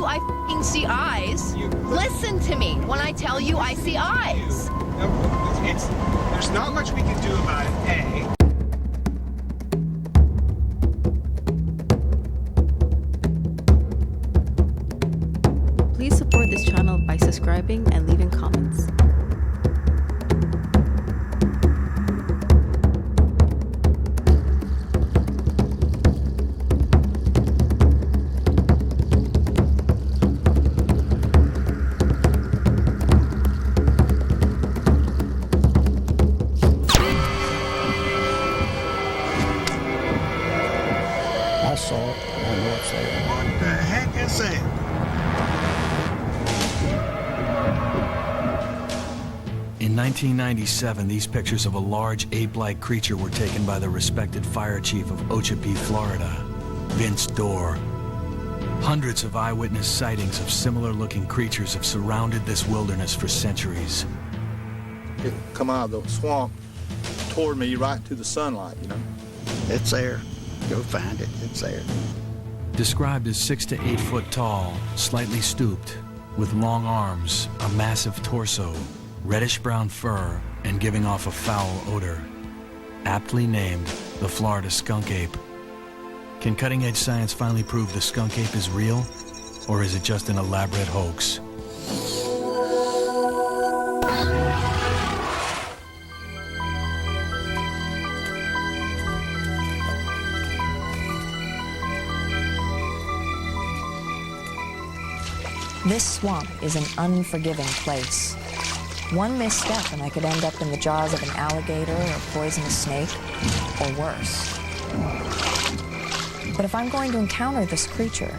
I f***ing see eyes. Listen to me when I tell you I see eyes. There's not much we can do about it, A. Please support this channel by subscribing and leaving comments. I saw it. I know it's there. What the heck is that? In 1997, these pictures of a large ape-like creature were taken by the respected fire chief of Ochapee, Florida, Vince Dorr. Hundreds of eyewitness sightings of similar-looking creatures have surrounded this wilderness for centuries. It come out of the swamp toward me right to the sunlight, you know. It's there. Go find it. It's there. Described as 6 to 8 foot tall, slightly stooped, with long arms, a massive torso, reddish-brown fur, and giving off a foul odor. Aptly named the Florida Skunk Ape. Can cutting-edge science finally prove the skunk ape is real, or is it just an elaborate hoax? This swamp is an unforgiving place. One misstep and I could end up in the jaws of an alligator or poisonous snake, or worse. But if I'm going to encounter this creature,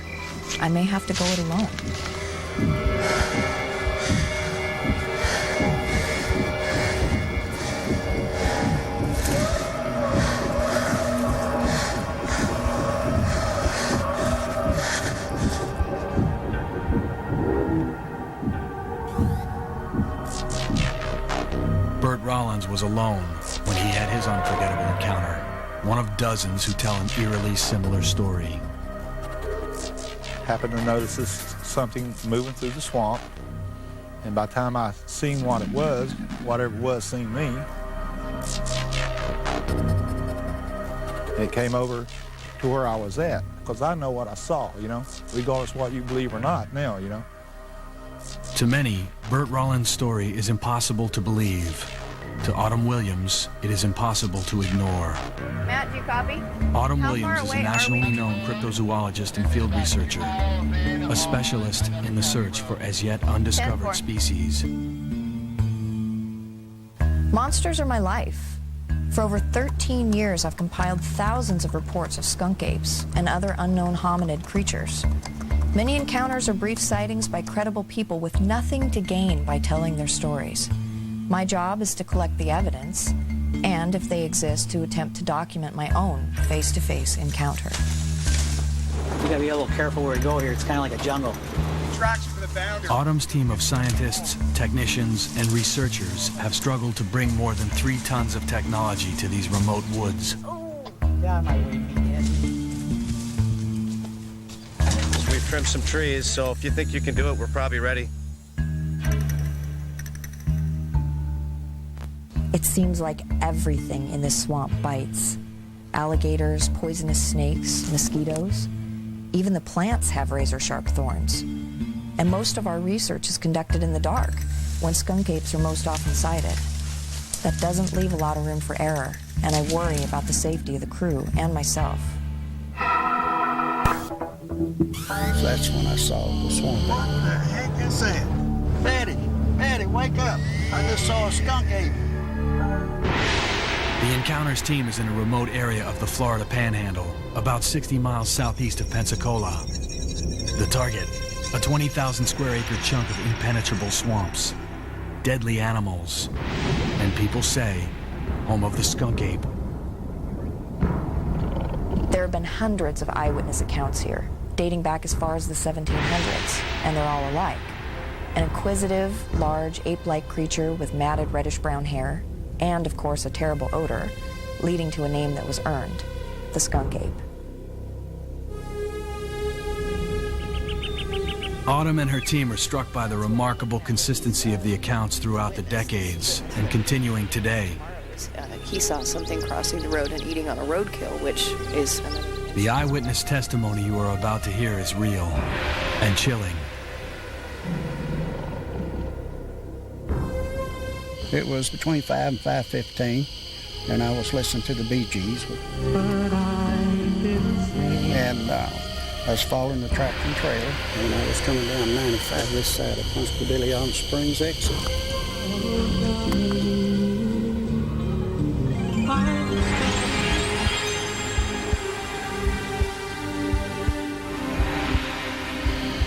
I may have to go it alone. Burt Rollins was alone when he had his unforgettable encounter, one of dozens who tell an eerily similar story. Happened to notice something moving through the swamp, and by the time I seen what it was, whatever it was seen me, it came over to where I was at, because I know what I saw, you know, regardless of what you believe or not now, you know. To many, Burt Rollins' story is impossible to believe. To Autumn Williams, it is impossible to ignore. Matt, do you copy? Autumn How Williams far is a away are nationally we? known cryptozoologist and field researcher, a specialist in the search for as yet undiscovered 10-4. species. Monsters are my life. For over 13 years, I've compiled thousands of reports of skunk apes and other unknown hominid creatures. Many encounters are brief sightings by credible people with nothing to gain by telling their stories. My job is to collect the evidence, and if they exist, to attempt to document my own face-to-face encounter. We gotta be a little careful where we go here. It's kind of like a jungle. Traction for the boundary. Autumn's team of scientists, technicians, and researchers have struggled to bring more than 3 tons of technology to these remote woods. Yeah, my way, We've trimmed some trees, so if you think you can do it, we're probably ready. It seems like everything in this swamp bites. Alligators, poisonous snakes, mosquitoes. Even the plants have razor-sharp thorns. And most of our research is conducted in the dark, when skunk apes are most often sighted. That doesn't leave a lot of room for error, and I worry about the safety of the crew and myself. So that's when I saw the swamp ape. What the heck is that? Betty, wake up. I just saw a skunk ape. The Encounters team is in a remote area of the Florida Panhandle, about 60 miles southeast of Pensacola. The target, a 20,000 square acre chunk of impenetrable swamps, deadly animals, and people say, home of the skunk ape. There have been hundreds of eyewitness accounts here, dating back as far as the 1700s, and they're all alike. An inquisitive, large, ape-like creature with matted reddish-brown hair, and, of course, a terrible odor, leading to a name that was earned, the skunk ape. Autumn and her team are struck by the remarkable consistency of the accounts throughout the decades and continuing today. He saw something crossing the road and eating on a roadkill, which is... The eyewitness testimony you are about to hear is real and chilling. It was between 5 and 5:15, and I was listening to the Bee Gees. And I was following the tractor trailer, and I was coming down 95 this side of Constable Springs exit.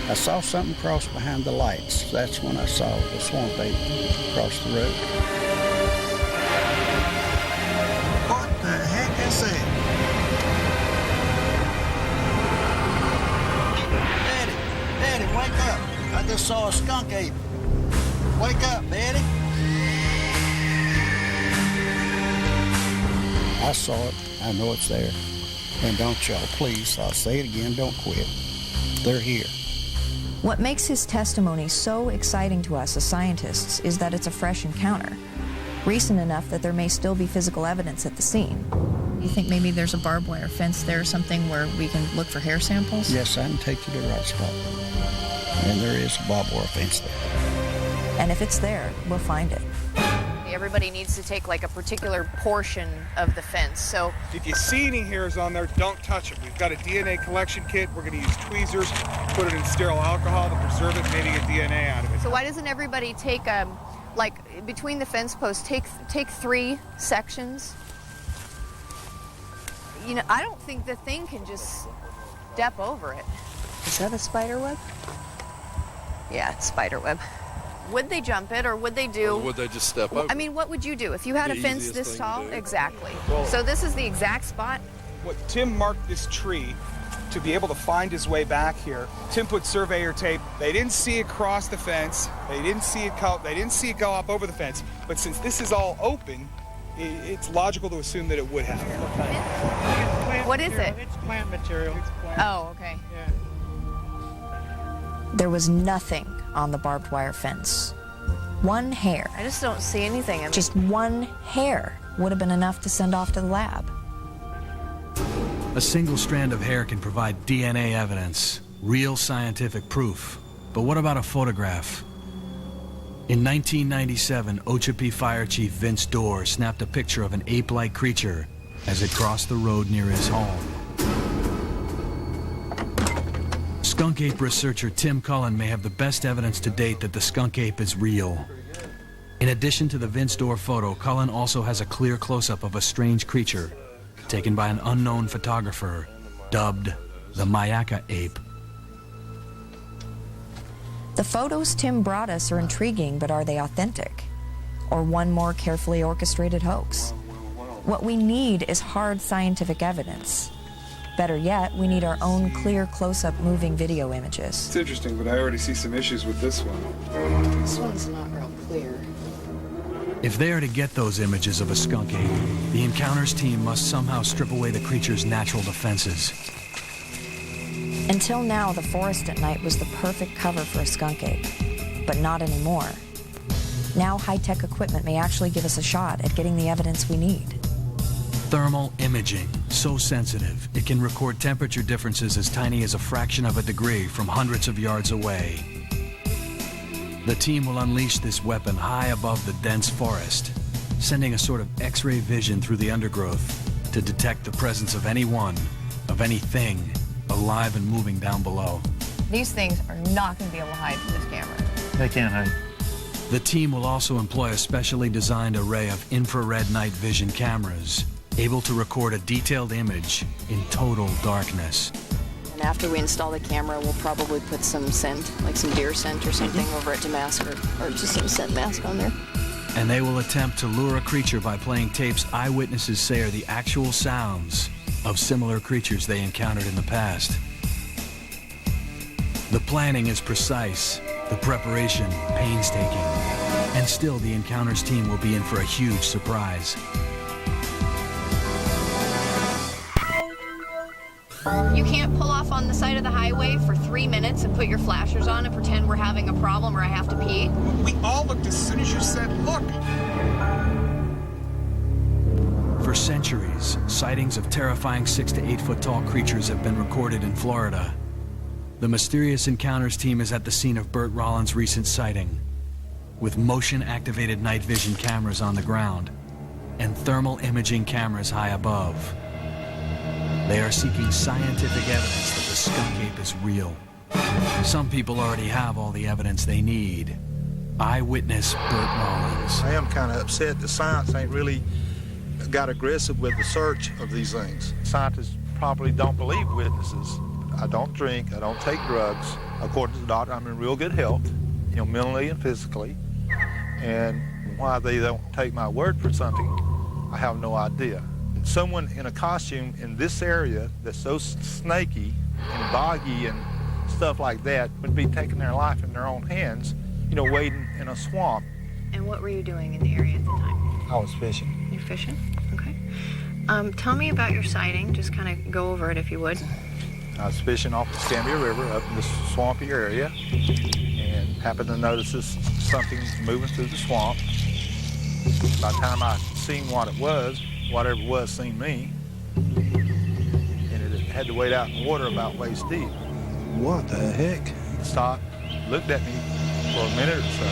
I saw something cross behind the lights. That's when I saw the swamp ape cross the road. What the heck is that? Daddy, wake up. I just saw a skunk ape. Wake up, Daddy. I saw it. I know it's there. And don't y'all, please, I'll say it again, don't quit. They're here. What makes his testimony so exciting to us as scientists is that it's a fresh encounter, recent enough that there may still be physical evidence at the scene. You think maybe there's a barbed wire fence there or something where we can look for hair samples? Yes, I can take you to the right spot. And there is a barbed wire fence there. And if it's there, we'll find it. Everybody needs to take like a particular portion of the fence. So If you see any hairs on there, don't touch them. We've got a DNA collection kit. We're going to use tweezers, put it in sterile alcohol to preserve it, maybe get DNA out of it. So why doesn't everybody take, like, between the fence posts, take 3 sections? You know, I don't think the thing can just step over it. Is that a spider web? Yeah, it's spider web. Would they jump it, or would they do... Or would they just step over? I mean, what would you do if you had a fence easiest this thing to tall? do. Exactly. Well- So this is the exact spot? What Tim marked this tree to be able to find his way back here. Tim put surveyor tape. They didn't see it cross the fence. They didn't see it go up over the fence. But since this is all open, it's logical to assume that it would have. What is it? It's plant material. Oh, okay. There was nothing on the barbed wire fence. One hair, I just don't see anything. I mean, just one hair would have been enough to send off to the lab. A single strand of hair can provide DNA evidence, real scientific proof. But what about a photograph? In 1997, Okeechobee Fire Chief Vince Dorr snapped a picture of an ape-like creature as it crossed the road near his home. Skunk ape researcher Tim Cullen may have the best evidence to date that the skunk ape is real. In addition to the Vince Dorr photo, Cullen also has a clear close-up of a strange creature taken by an unknown photographer, dubbed the Mayaca ape. The photos Tim brought us are intriguing, but are they authentic? Or one more carefully orchestrated hoax? What we need is hard scientific evidence. Better yet, we need our own clear close-up moving video images. It's interesting, but I already see some issues with this one. This one's not real clear. If they are to get those images of a skunk ape, the Encounters team must somehow strip away the creature's natural defenses. Until now, the forest at night was the perfect cover for a skunk ape, but not anymore. Now high-tech equipment may actually give us a shot at getting the evidence we need. Thermal imaging, so sensitive, it can record temperature differences as tiny as a fraction of a degree from hundreds of yards away. The team will unleash this weapon high above the dense forest, sending a sort of X-ray vision through the undergrowth to detect the presence of anyone, of anything, alive and moving down below. these things are not going to be able to hide from this camera. They can't hide. The team will also employ a specially designed array of infrared night vision cameras, able to record a detailed image in total darkness. And after we install the camera, we'll probably put some scent, like some deer scent or something, over at Damascus, or just some scent mask on there. And they will attempt to lure a creature by playing tapes eyewitnesses say are the actual sounds of similar creatures they encountered in the past. The planning is precise, the preparation painstaking, and still the Encounters team will be in for a huge surprise. You can't pull off on the side of the highway for 3 minutes and put your flashers on and pretend we're having a problem or I have to pee? We all looked as soon as you said, look. For centuries, sightings of terrifying 6 to 8 foot tall creatures have been recorded in Florida. The Mysterious Encounters team is at the scene of Burt Rollins' recent sighting, with motion-activated night vision cameras on the ground and thermal imaging cameras high above. They are seeking scientific evidence that the skunk ape is real. Some people already have all the evidence they need. Eyewitness Burt Rollins. I am kind of upset that science ain't really got aggressive with the search of these things. Scientists probably don't believe witnesses. I don't drink, I don't take drugs. According to the doctor, I'm in real good health, mentally and physically. And why they don't take my word for something, I have no idea. Someone in a costume in this area that's so snaky and boggy and stuff like that would be taking their life in their own hands, wading in a swamp. And what were you doing in the area at the time? I was fishing. You're fishing? Okay. Tell me about your sighting. Just kind of go over it if you would. I was fishing off the Scambia River up in the swampy area and happened to notice something moving through the swamp. By the time I seen what it was, whatever it was seen me, and it had to wade out in the water about waist deep. What the heck? It stopped, looked at me for a minute or so.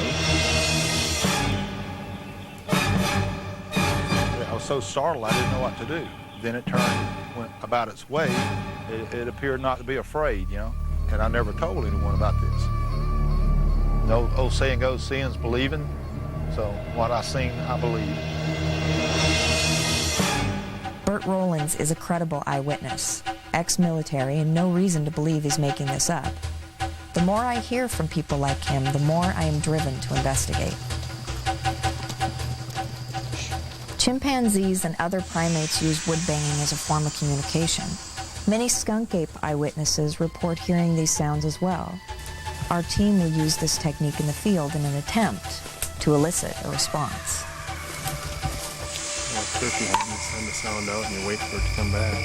I was so startled I didn't know what to do. Then it turned, went about its way. It appeared not to be afraid, and I never told anyone about this. The old saying goes, seeing's believing, so what I seen, I believe. Burt Rollins is a credible eyewitness, ex-military, and no reason to believe he's making this up. The more I hear from people like him, the more I am driven to investigate. Chimpanzees and other primates use wood banging as a form of communication. Many skunk ape eyewitnesses report hearing these sounds as well. Our team will use this technique in the field in an attempt to elicit a response. Turkey hunting, you send the sound out and you wait for it to come back.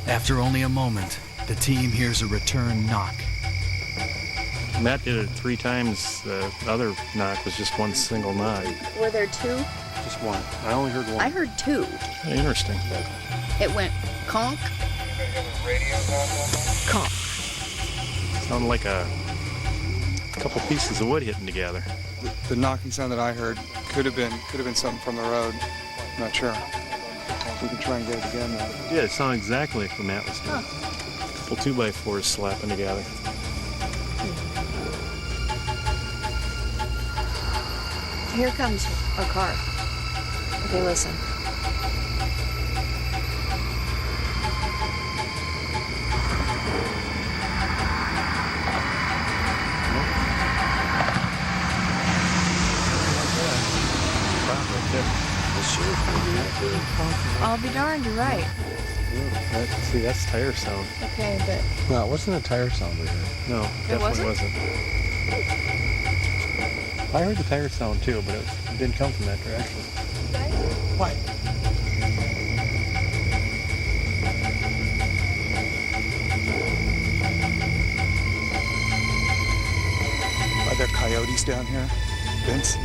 After only a moment, the team hears a return knock. Matt did it 3 times. The other knock was just one single knock. Were there 2? Just one. I only heard one. I heard 2. Interesting. It went conk, conk. Sounded like a couple pieces of wood hitting together. The knocking sound that I heard could have been something from the road. I'm not sure. We can try and get it again though. Yeah, it sounded exactly like what Matt was doing. A couple 2x4s slapping together. Here comes a car. Okay, listen. I'll be darned, you're right. See, that's tire sound. Okay, but... No, it wasn't a tire sound we heard. No, definitely wasn't. I heard the tire sound too, but it didn't come from that direction. What? Are there coyotes down here, Vince?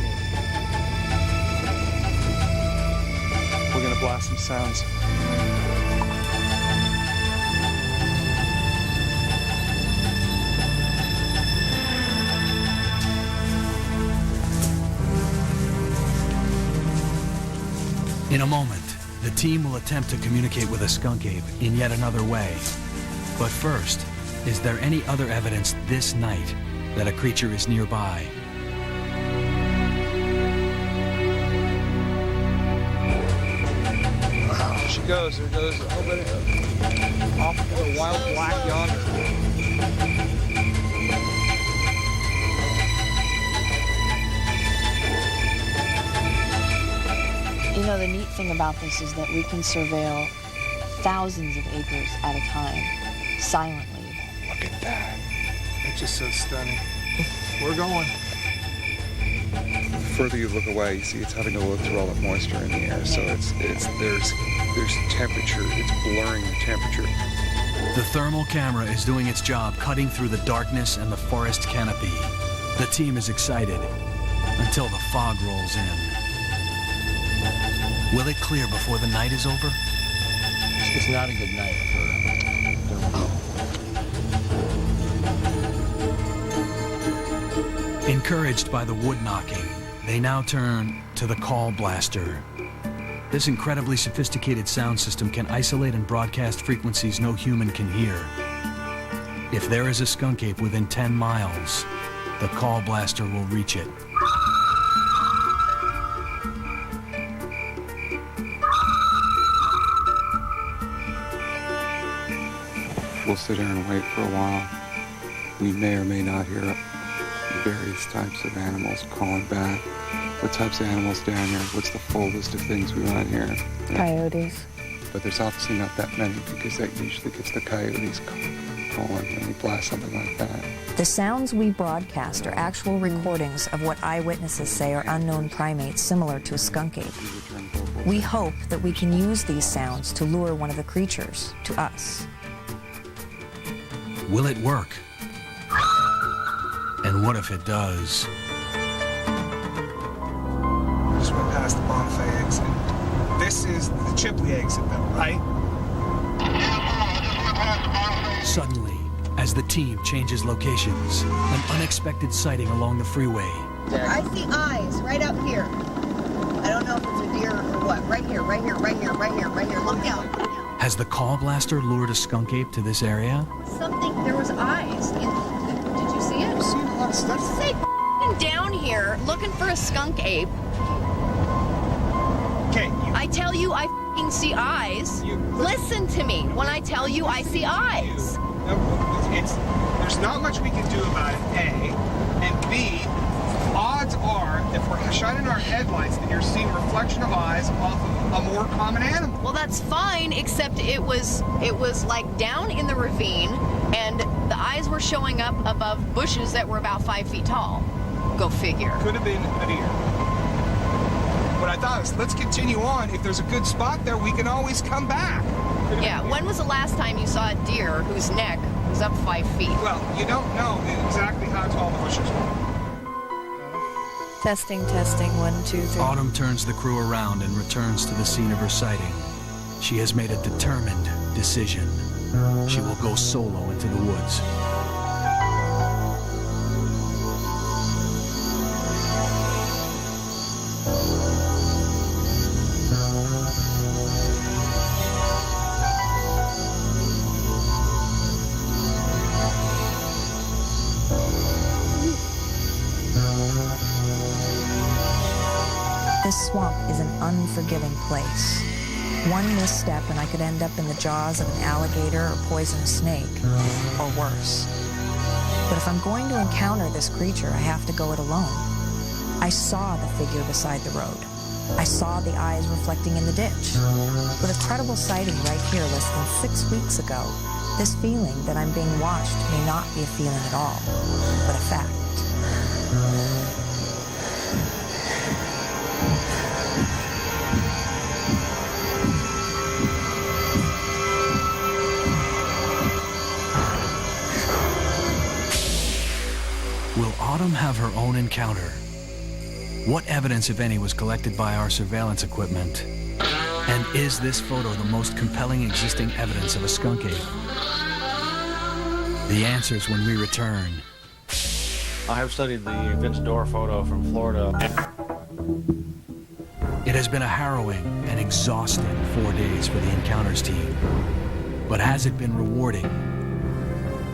We're gonna blast some sounds. In a moment, the team will attempt to communicate with a skunk ape in yet another way. But first, is there any other evidence this night that a creature is nearby? There she goes. There goes a little bit off to the wild black yonder. You know, the neat thing about this is that we can surveil thousands of acres at a time, silently. Look at that. It's just so stunning. We're going. The further you look away, you see it's having to look through all the moisture in the air. So there's temperature. It's blurring the temperature. The thermal camera is doing its job, cutting through the darkness and the forest canopy. The team is excited until the fog rolls in. Will it clear before the night is over? It's not a good night for thermal. Encouraged by the wood knocking, they now turn to the call blaster. This incredibly sophisticated sound system can isolate and broadcast frequencies no human can hear. If there is a skunk ape within 10 miles, the call blaster will reach it. We'll sit here and wait for a while. We may or may not hear various types of animals calling back. What types of animals down here? What's the full list of things we might hear? Coyotes. But there's obviously not that many because that usually gets the coyotes calling when we blast something like that. The sounds we broadcast are actual recordings of what eyewitnesses say are unknown primates similar to a skunk ape. We hope that we can use these sounds to lure one of the creatures to us. Will it work? And what if it does? Just went past the bonfire exit. This is the Chipley exit though, right? Suddenly, as the team changes locations, an unexpected sighting along the freeway. I see eyes right up here. I don't know if it's a deer or what. Right here, right here, right here, right here, right here. Look down. Has the call blaster lured a skunk ape to this area? There was eyes. Did you see it? I've seen a lot of stuff. Say down here looking for a skunk ape. Okay, I tell you I see eyes. Listen to me when I tell you I see eyes. There's not much we can do about it, A. And B, odds are that if we're shining our headlights that you're seeing a reflection of eyes off of a more common animal. Well, that's fine, except it was like down in the ravine, and the eyes were showing up above bushes that were about 5 feet tall. Go figure. Could have been a deer. What I thought was, let's continue on. If there's a good spot there, we can always come back. Yeah, when was the last time you saw a deer whose neck was up 5 feet? Well, you don't know exactly how tall the bushes were. Testing, 1, 2, 3. Autumn turns the crew around and returns to the scene of her sighting. She has made a determined decision. She will go solo into the woods. This swamp is an unforgiving place. One misstep and I could end up in the jaws of an alligator or poisonous snake, or worse. But if I'm going to encounter this creature, I have to go it alone. I saw the figure beside the road. I saw the eyes reflecting in the ditch. With a credible sighting right here less than 6 weeks ago, this feeling that I'm being watched may not be a feeling at all, but a fact. Will Autumn have her own encounter? What evidence, if any, was collected by our surveillance equipment? And is this photo the most compelling existing evidence of a skunk ape? The answers when we return. I have studied the Vince Dorr photo from Florida. It has been a harrowing and exhausting 4 days for the Encounters team. But has it been rewarding?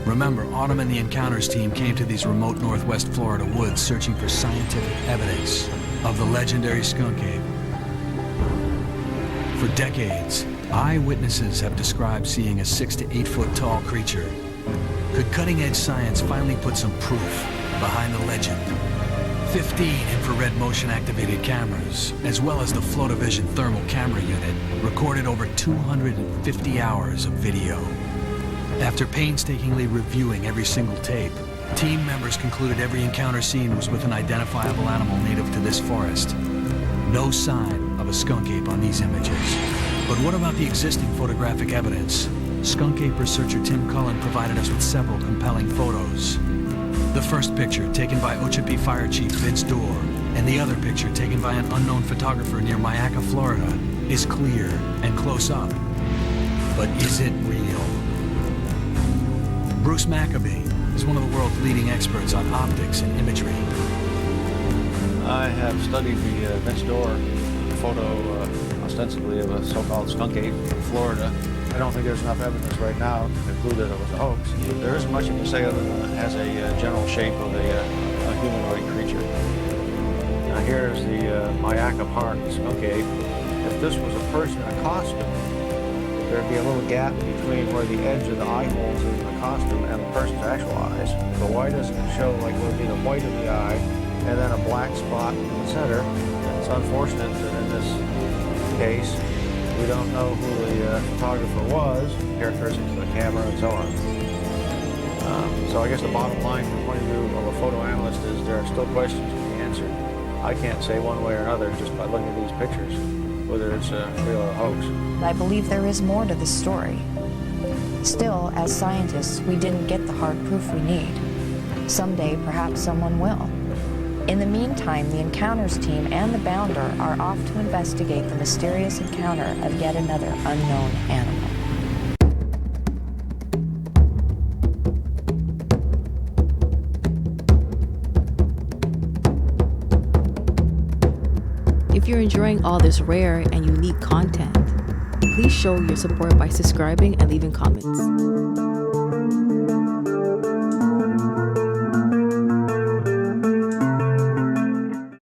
Remember, Autumn and the Encounters team came to these remote northwest Florida woods searching for scientific evidence of the legendary skunk ape. For decades, eyewitnesses have described seeing a 6 to 8 foot tall creature. Could cutting-edge science finally put some proof behind the legend? 15 infrared motion-activated cameras, as well as the Flotavision thermal camera unit, recorded over 250 hours of video. After painstakingly reviewing every single tape, Team members concluded every encounter seen was with an identifiable animal native to this forest. No sign of a skunk ape on these images. But what about the existing photographic evidence? Skunk ape researcher Tim Cullen provided us with several compelling photos. The first picture, taken by Ochapi Fire Chief Vince Dorr, and the other picture, taken by an unknown photographer near Mayaca, Florida, is clear and close up. But is it real? Bruce Maccabee is one of the world's leading experts on optics and imagery. I have studied the Vince Dorr photo, ostensibly of a so-called skunk ape from Florida. I don't think there's enough evidence right now to conclude that it was a hoax. There isn't much you can say other than it has a general shape of a humanoid creature. Now here's the Mayaca Park skunk ape. If this was a person in a costume, there'd be a little gap between where the edge of the eye holes is in the costume and the person's actual eyes. But why doesn't it show like it would be the white of the eye and then a black spot in the center? It's unfortunate that in this case, we don't know who the photographer was, characteristics of the camera, and so on. So I guess the bottom line from the point of view of a photo analyst is there are still questions to be answered. I can't say one way or another just by looking at these pictures whether it's real or a hoax. I believe there is more to the story. Still, as scientists, we didn't get the hard proof we need. Someday, perhaps someone will. In the meantime, the Encounters team and the Bounder are off to investigate the mysterious encounter of yet another unknown animal. If you're enjoying all this rare and unique content, please show your support by subscribing and leaving comments.